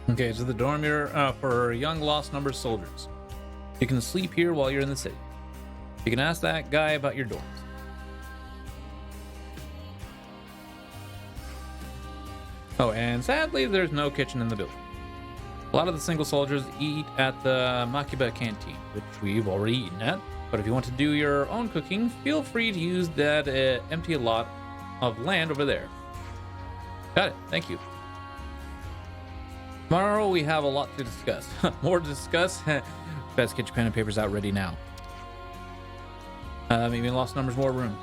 Okay, so the dorm here for young lost number soldiers. You can sleep here while you're in the city. You can ask that guy about your dorms. Oh, and sadly, there's no kitchen in the building. A lot of the single soldiers eat at the Makiba canteen, which we've already eaten at. But if you want to do your own cooking, feel free to use that empty lot of land over there. Got it. Thank you. Tomorrow we have a lot to discuss. More to discuss. Best get your pen and papers out ready now. Maybe lost numbers, more room.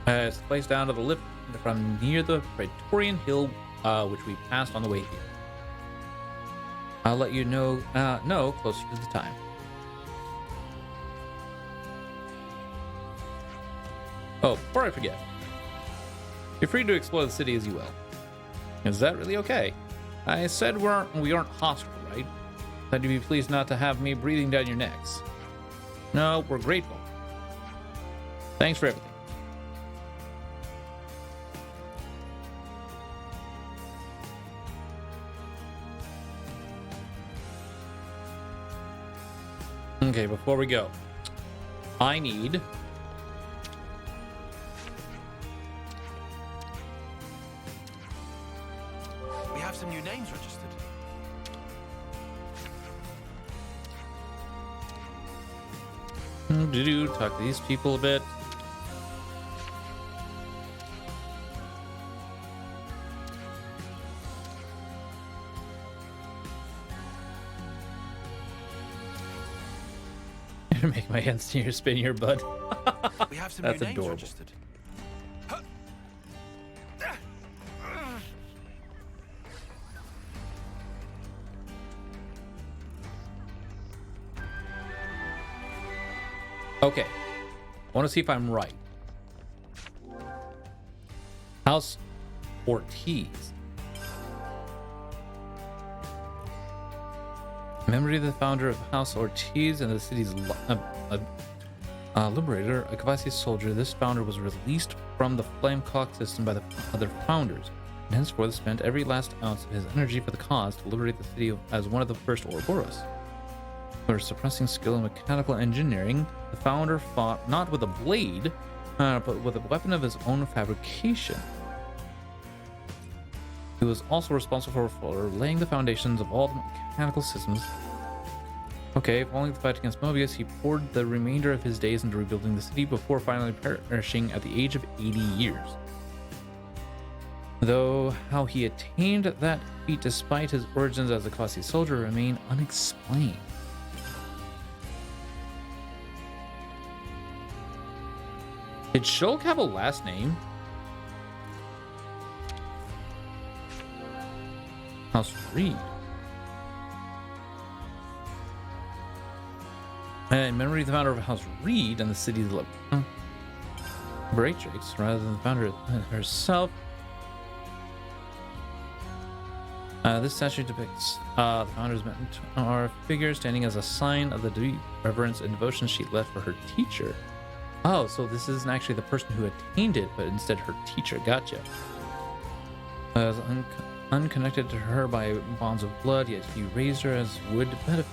It's placed down to the lift from near the Praetorian Hill, which we passed on the way here. I'll let you know closer to the time. Oh, before I forget, you're free to explore the city as you will. Is that really okay? I said we aren't hostile, right? Said you'd be pleased not to have me breathing down your necks. No, we're grateful. Thanks for everything. Okay, before we go, I need we have some new names registered. Talk to these people a bit. Make my hands near spin your butt. We have some That's new names adorable. registered. Okay, I want to see if I'm right. House Ortiz. Memory of the founder of House Ortiz and the city's liberator, a Kavasi soldier. This founder was released from the flame clock system by the other founders, and henceforth spent every last ounce of his energy for the cause to liberate the city as one of the first Orophorus. For suppressing skill in mechanical engineering, the founder fought not with a blade, but with a weapon of his own fabrication. He was also responsible for laying the foundations of all the mechanical systems. Okay, following the fight against Mobius, he poured the remainder of his days into rebuilding the city before finally perishing at the age of 80 years. Though how he attained that feat despite his origins as a Kavasi soldier remain unexplained. Did Shulk have a last name? House Reed. In memory of the founder of House Reed and the city's liberatrix, rather than the founder herself. This statue depicts the founder's mentor figure standing as a sign of the deep reverence and devotion she left for her teacher. Oh, so this isn't actually the person who attained it, but instead her teacher. Gotcha. Unconnected to her by bonds of blood, yet he raised her as would befit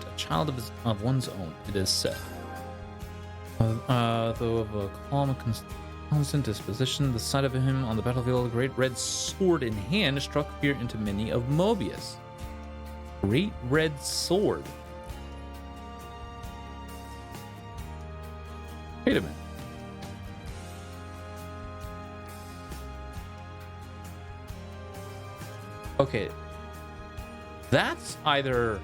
a child of one's own, it is said. Though of a calm and constant disposition, the sight of him on the battlefield, a great red sword in hand, struck fear into many of Mobius. Great red sword. Wait a minute. Okay. That's either...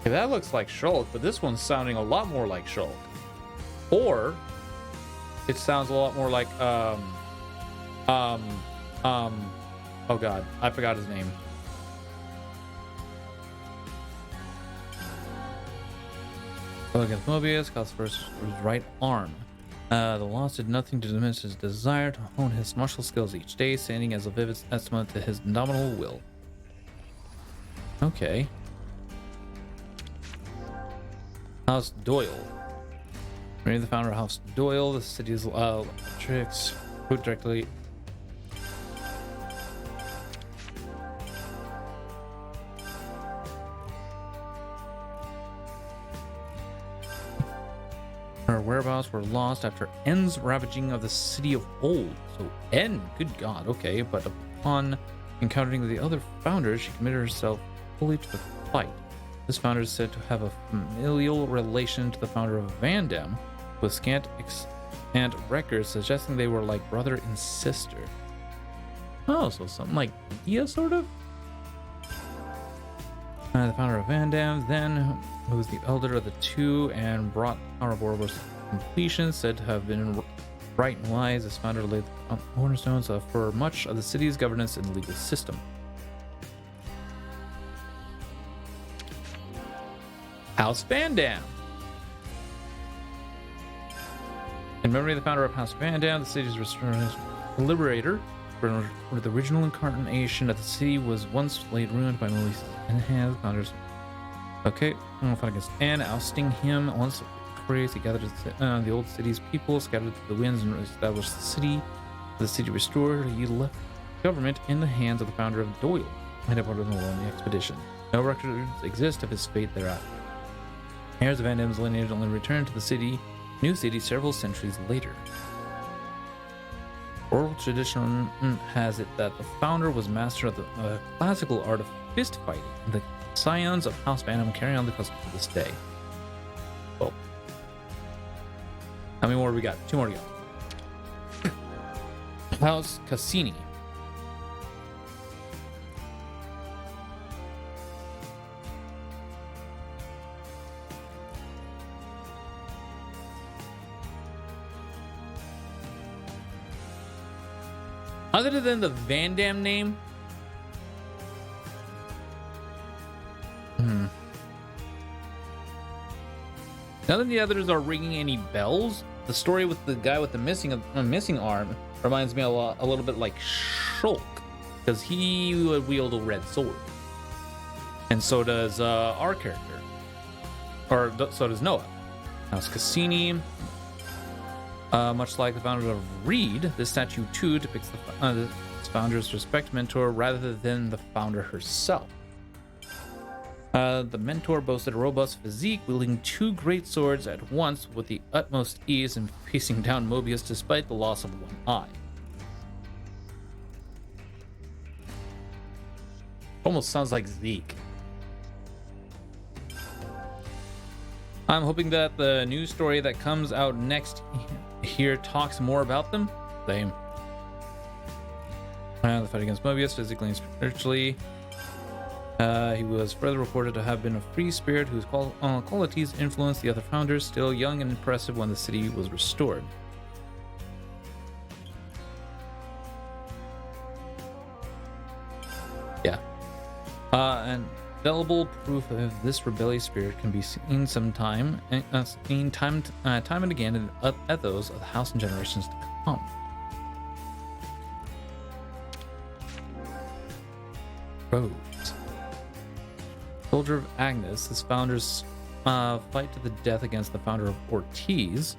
Okay, that looks like Shulk, but this one's sounding a lot more like Shulk. Or it sounds a lot more like oh god, I forgot his name. Against Mobius, calls first for his right arm. The loss did nothing to diminish his desire to hone his martial skills each day, standing as a vivid testament to his nominal will. Okay. House Doyle. Mary, the founder of House Doyle, the city's electrics, who directly. Her whereabouts were lost after N's ravaging of the city of Old. So N, good God, okay. But upon encountering the other founders, she committed herself fully to the fight. This founder is said to have a familial relation to the founder of Vandam, with scant records suggesting they were like brother and sister. Oh, so something like Ia, sort of? The founder of Vandam, then, who was the elder of the two and brought Orophorus to completion, said to have been bright and wise. This founder laid the cornerstones for much of the city's governance and legal system. House Vandam. In memory of the founder of House Vandam, the city's liberator, where the original incarnation of the city was once laid ruined by Mobius and his founders. Okay, I'm gonna fight against Anne, ousting him. Once victorious, he gathered the old city's people, scattered to the winds, and established the city. The city restored, he left government in the hands of the founder of Doyle, and departed alone the expedition. No records exist of his fate thereafter. Heirs of Van Dam's lineage only returned to the new city several centuries later. Oral tradition has it that the founder was master of the classical art of fist fighting, and the scions of House Van Dam carry on the custom to this day. Well, how many more do we got? 2 more to go. House Cassini. Other than the Van Dam name, none of the others are ringing any bells. The story with the guy with the missing arm reminds me a little bit like Shulk, because he would wield a red sword, and so does our character, or so does Noah. House Cassini. Much like the founder of Reed, this statue too depicts the founder's respect mentor rather than the founder herself. The mentor boasted a robust physique, wielding 2 great swords at once with the utmost ease and facing down Mobius despite the loss of one eye. Almost sounds like Zeke. I'm hoping that the news story that comes out next here talks more about them. Same. The fight against Mobius, physically and spiritually. He was further reported to have been a free spirit whose qualities influenced the other founders, still young and impressive when the city was restored. Yeah. And indelible proof of this rebellious spirit can be seen time and again at those of the house in generations to come. Rose. Soldier of Agnes, his founder's fight to the death against the founder of Ortiz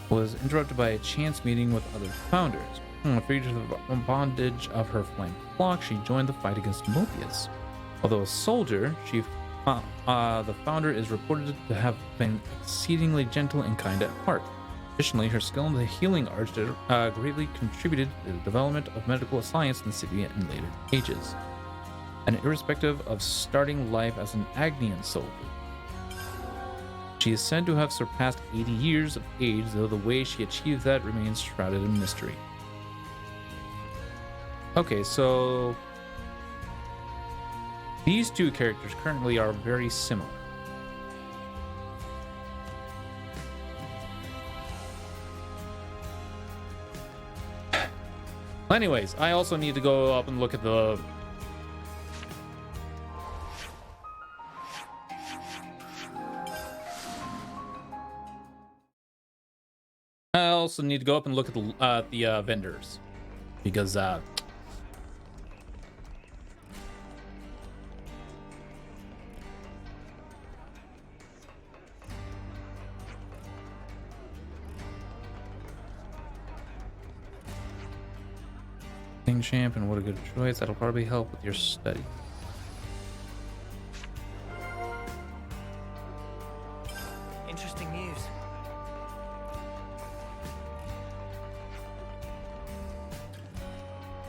was interrupted by a chance meeting with other founders. Freed to the bondage of her flank flock, she joined the fight against Mobius. Although a soldier, the founder is reported to have been exceedingly gentle and kind at heart. Additionally, her skill in the healing arts greatly contributed to the development of medical science in the city in later ages. And irrespective of starting life as an Agnian soldier, she is said to have surpassed 80 years of age, though the way she achieved that remains shrouded in mystery. Okay, so these 2 characters currently are very similar. Anyways, I also need to go up and look at the... I also need to go up and look at the vendors, because King champion, what a good choice. That'll probably help with your study. Interesting news.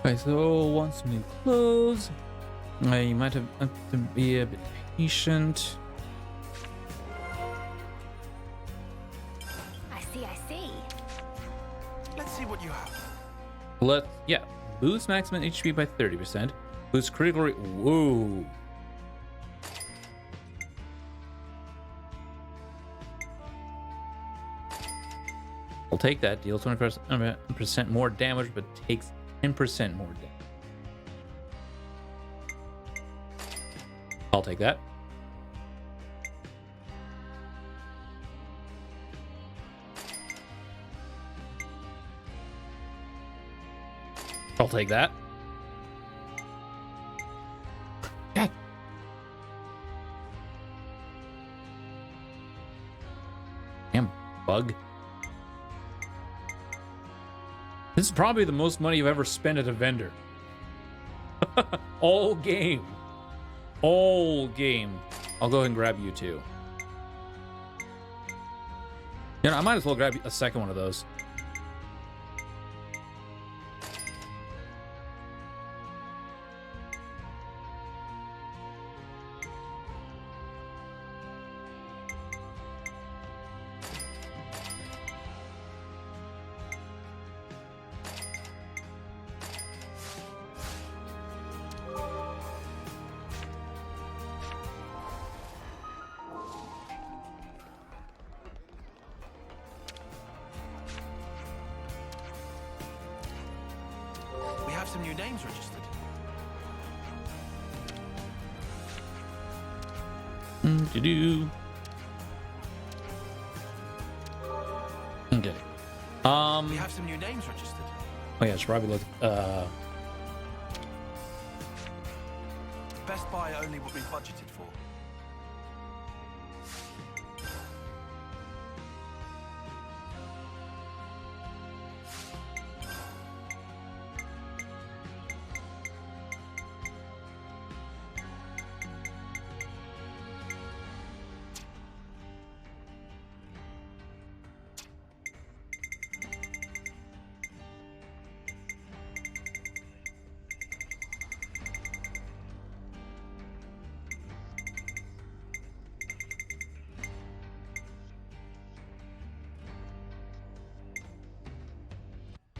Okay, so want some new clothes. You might have to be a bit patient. I see. Let's see what you have. Yeah, boost maximum HP by 30%. Boost critical rate. Whoa. I'll take that. Deal 20% more damage, but takes 10% more damage. I'll take that. I'll take that. God. Damn bug. This is probably the most money you've ever spent at a vendor. All game. All game. I'll go ahead and grab you too. You know, I might as well grab a second one of those. We have some new names registered. Do-do. Okay. We have some new names registered. Oh yeah, I should probably look. Best buy only what we budgeted for.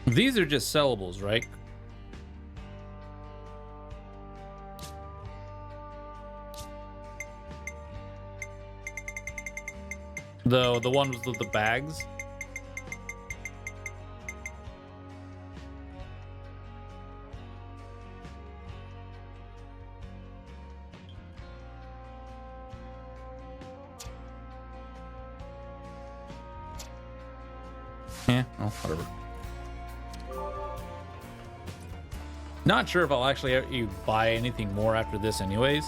These are just sellables, right? The ones with the bags. Yeah, oh, whatever. Not sure if I'll actually buy anything more after this anyways,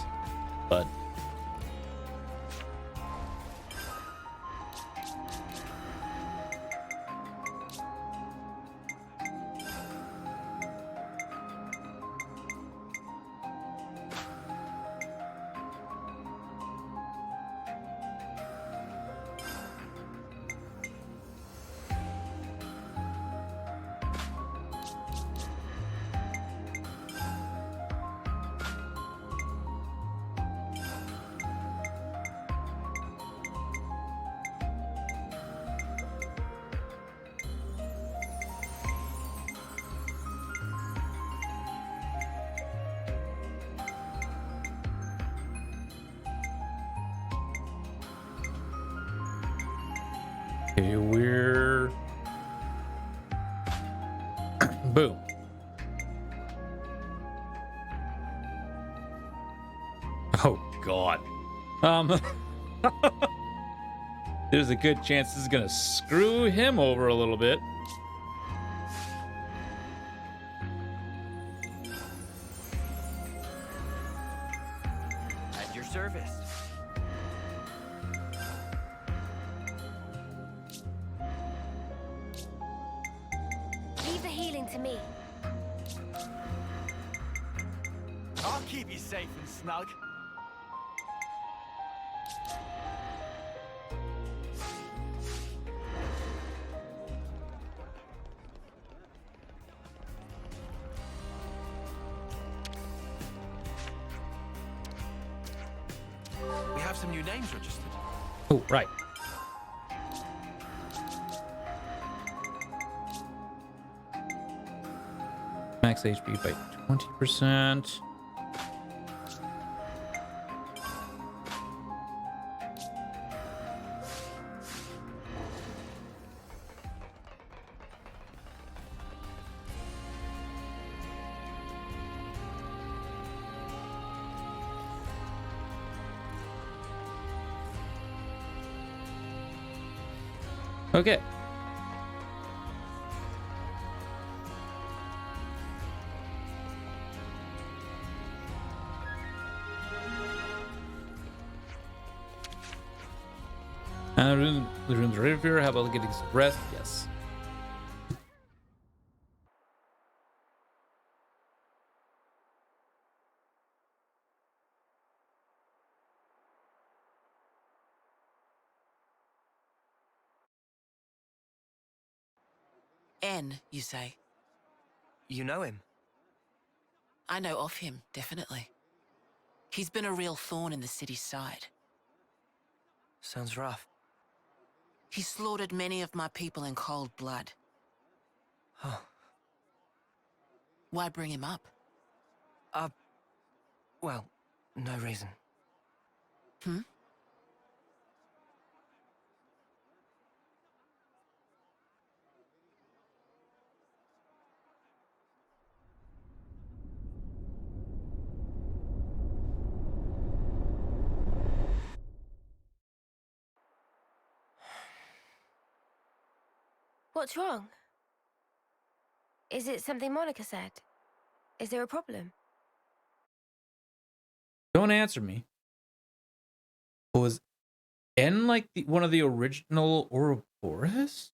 but okay, we're boom. Oh God. There's a good chance this is gonna screw him over a little bit. At your service. Leave the healing to me. I'll keep you safe and snug. We have some new names registered. Oh, right. Max HP by 20%. Okay. The room's ready for you. How about getting some rest? Yes. N, you say? You know him? I know of him, definitely. He's been a real thorn in the city's side. Sounds rough. He slaughtered many of my people in cold blood. Oh. Why bring him up? Well, no reason. Hmm? What's wrong? Is it something Monica said? Is there a problem? Don't answer me. Was N like one of the original Orophorus?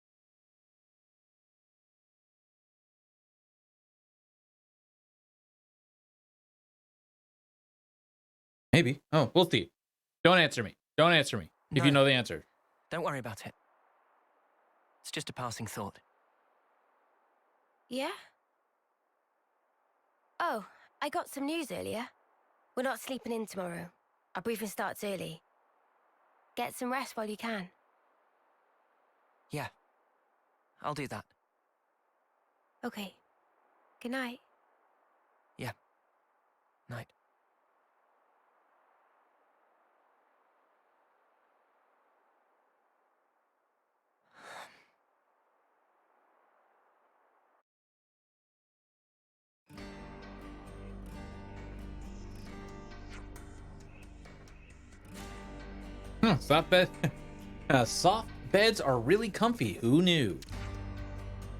Maybe. Oh, we'll see. Don't answer me. Don't answer me. If No. you know the answer. Don't worry about it. It's just a passing thought. Yeah? Oh, I got some news earlier. We're not sleeping in tomorrow. Our briefing starts early. Get some rest while you can. Yeah. I'll do that. Okay. Good night. Yeah. Night. Soft bed. Soft beds are really comfy. Who knew?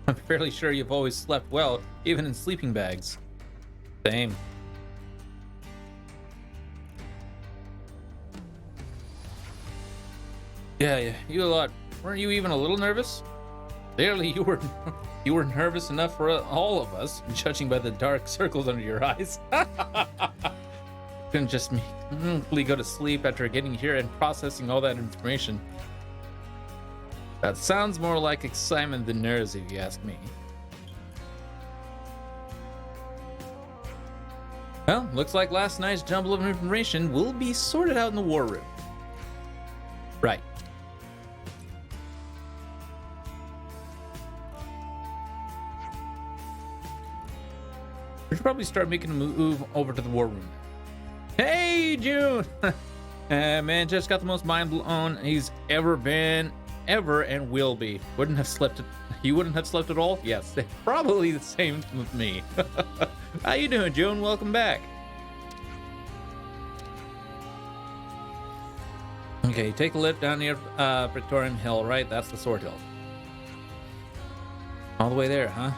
I'm fairly sure you've always slept well, even in sleeping bags. Same. Yeah, you a lot. Weren't you even a little nervous? Clearly, you were nervous enough for all of us, judging by the dark circles under your eyes. Couldn't just meekly go to sleep after getting here and processing all that information. That sounds more like excitement than nerves, if you ask me. Well, looks like last night's jumble of information will be sorted out in the war room. Right. We should probably start making a move over to the war room. Hey, June! Man, just got the most mind blown he's ever been, ever, and will be. Wouldn't have slept. You wouldn't have slept at all? Yes, probably the same with me. How you doing, June? Welcome back. Okay, take a lift down near Victorian Hill, right? That's the Sword Hill. All the way there, huh?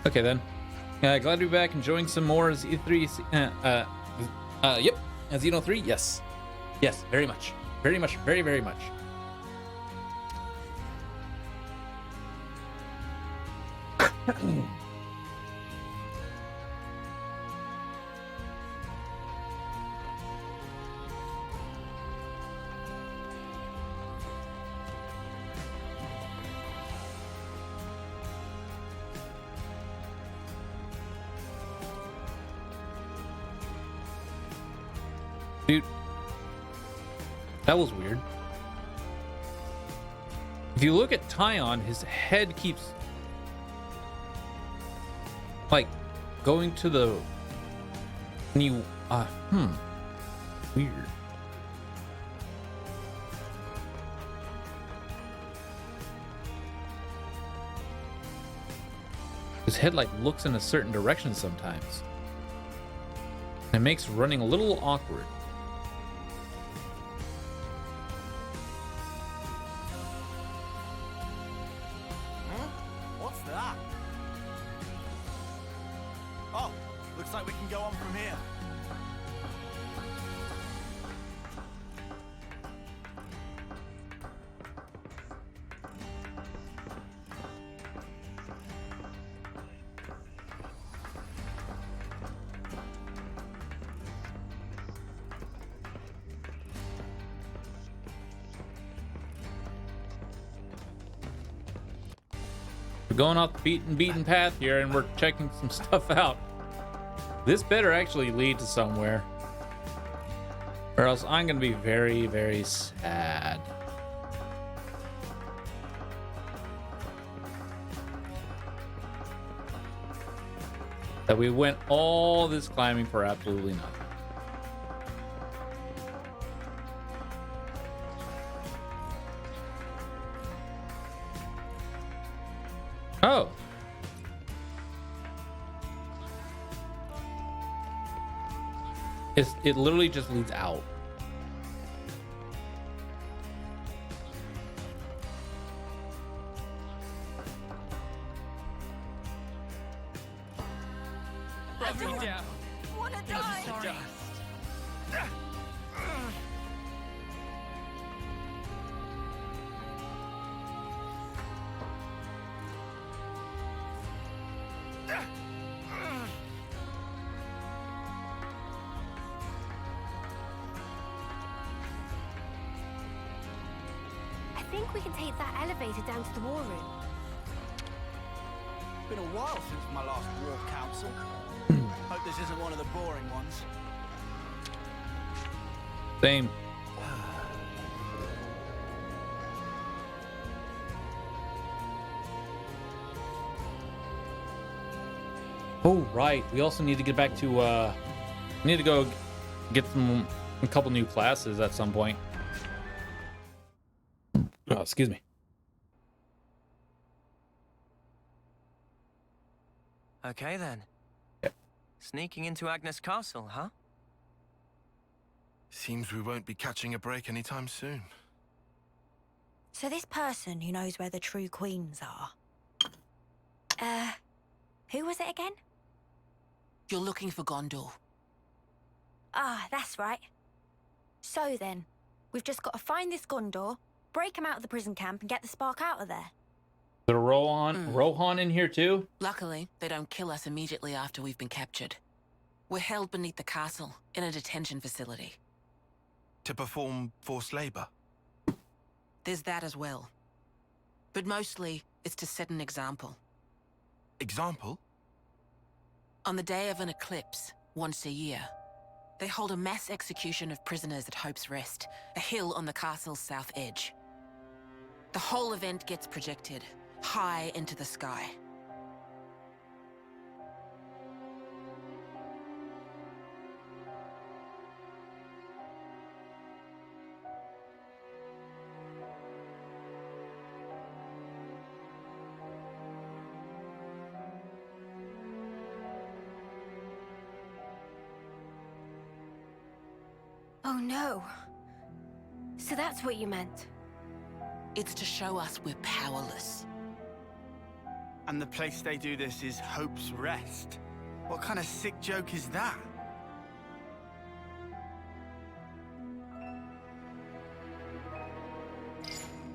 Okay, then. Glad to be back, enjoying some more Z3. Yep. Xeno 3, yes. Yes, very much. Very much, very, very much. Dude, that was weird. If you look at Tyon, his head keeps like going to the new weird. His head like looks in a certain direction sometimes. It makes running a little awkward. Huh? What's that? Oh, looks like we can go on from here. We're going off the beaten path here, and we're checking some stuff out. This better actually lead to somewhere, or else I'm gonna be very, very sad. That we went all this climbing for absolutely nothing. Oh. It literally just leads out. I think we can take that elevator down to the war room. Been a while since my last war council. Hope this isn't one of the boring ones. Same. Oh right, we also need to get back to we need to go get a couple new classes at some point. Oh, excuse me. Okay then. Yep. Sneaking into Agnes Castle, huh? Seems we won't be catching a break anytime soon. So this person who knows where the true queens are... who was it again? You're looking for Gondor. Ah, that's right. So then, we've just got to find this Gondor, break him out of the prison camp and get the spark out of there. The Rohan in here too? Luckily, they don't kill us immediately after we've been captured. We're held beneath the castle, in a detention facility. To perform forced labor? There's that as well. But mostly, it's to set an example. Example? On the day of an eclipse, once a year, they hold a mass execution of prisoners at Hope's Rest, a hill on the castle's south edge. The whole event gets projected, high into the sky. Oh no. So that's what you meant. It's to show us we're powerless. And the place they do this is Hope's Rest. What kind of sick joke is that?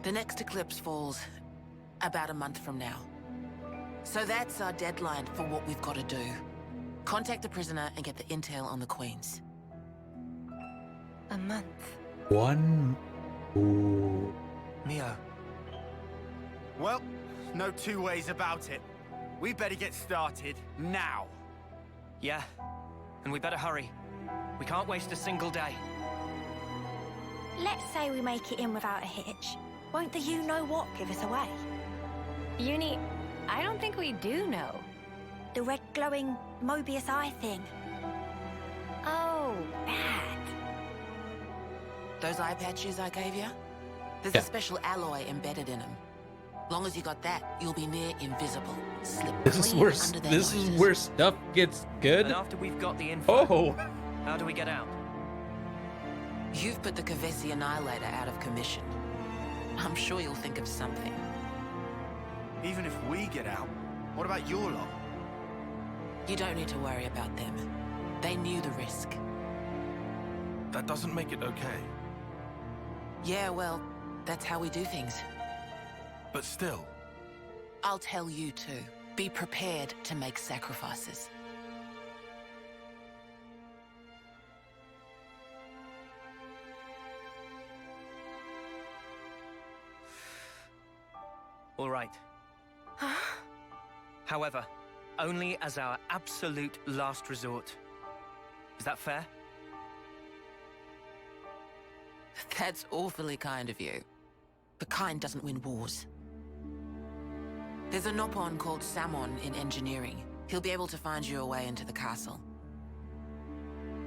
The next eclipse falls about a month from now. So that's our deadline for what we've got to do. Contact the prisoner and get the intel on the queens. A month. One. Ooh. Mio, Well, no two ways about it. We better get started now. yeah. And we better hurry. We can't waste a single day. let's say we make it in without a hitch. Won't the you-know-what give us away? Uni, I don't think we do know. The red glowing Mobius eye thing. Oh, Bad. Those eye patches I gave you? There's Yeah. a special alloy embedded in them. Long as you got that, you'll be near invisible. Slip This is clean where under their this is noses. where stuff gets good. And after we've got the info, Oh, how do we get out? You've put the Kavesi Annihilator out of commission. I'm sure you'll think of something. Even if we get out, what about your lot? You don't need to worry about them. They knew the risk. That doesn't make it okay. Yeah, well, that's how we do things. But still, I'll tell you too. Be prepared to make sacrifices. All right. However, only as our absolute last resort. Is that fair? That's awfully kind of you. But kind doesn't win wars. There's a Nopon called Samon in engineering. He'll be able to find you a way into the castle.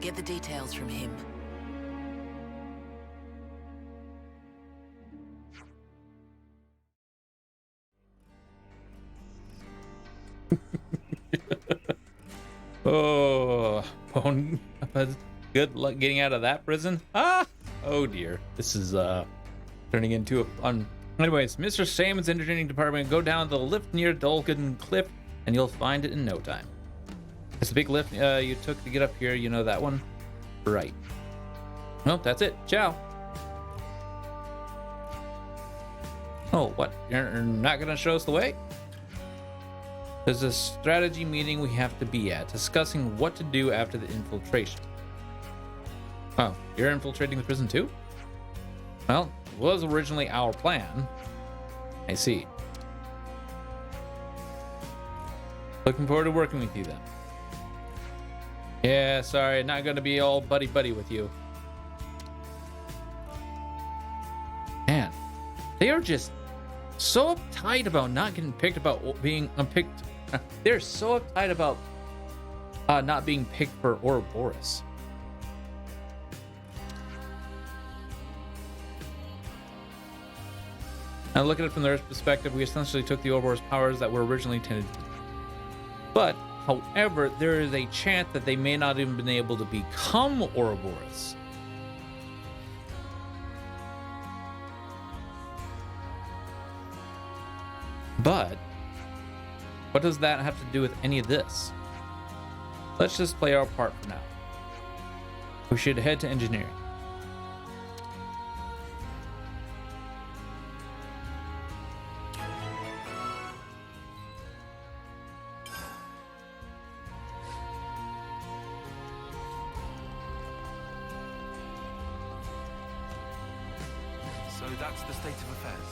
Get the details from him. oh, Bone. Good luck getting out of that prison. Ah, oh dear. This is turning into a fun. Anyways, Mr. Samon's engineering department. Go down the lift near Dolgan Cliff, and you'll find it in no time. It's a big lift you took to get up here. You know that one, right? Well, that's it. Ciao. Oh, what? You're not gonna show us the way? There's a strategy meeting we have to be at, discussing what to do after the infiltration. Oh, you're infiltrating the prison too? Well, it was originally our plan. I see. Looking forward to working with you then. Yeah, sorry, not gonna be all buddy-buddy with you. Man, they are just so uptight about not getting picked, about being unpicked. They're so uptight about not being picked for Orophorus. Now, look at it from their perspective, we essentially took the Orophorus powers that were originally intended to. But, however, there is a chance that they may not even been able to become Orophorus. But what does that have to do with any of this? Let's just play our part for now. We should head to engineering. so that's the state of affairs.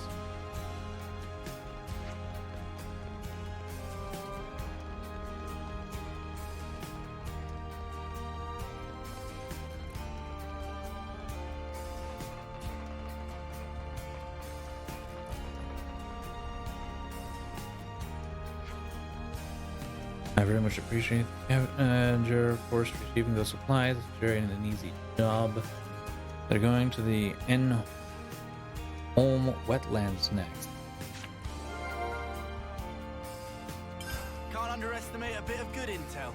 I very much appreciate your force receiving those supplies. It's very an easy job. They're going to the home wetlands next. Can't underestimate a bit of good intel.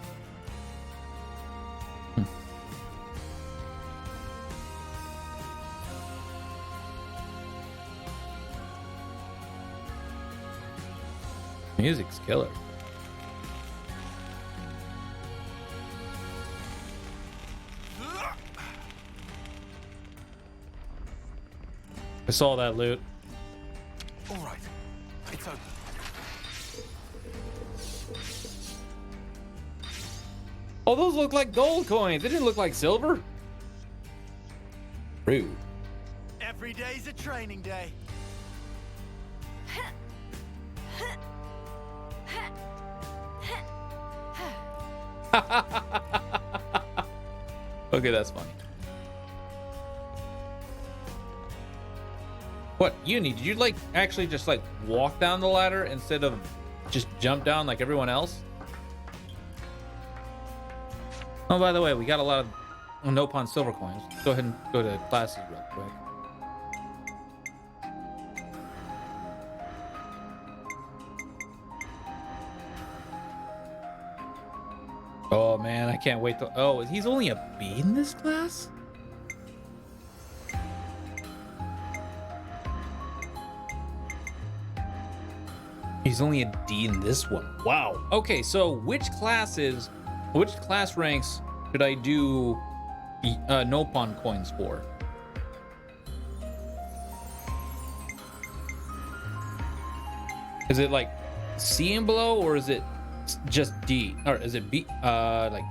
Music's killer. I saw that loot. All right, it's open. Oh, those look like gold coins. They didn't look like silver. Rude. Every day's a training day. Okay, that's funny. What, Uni, did you like actually just like walk down the ladder instead of just jump down like everyone else? Oh, by the way, we got a lot of Nopon silver coins. Go ahead and go to classes real quick. Oh man, I can't wait to. Oh, he's only a B in this class? He's only a D in this one. Wow. Okay, so which class ranks should I do Nopon coins for? Is it like C and below, or is it just D, or is it B, like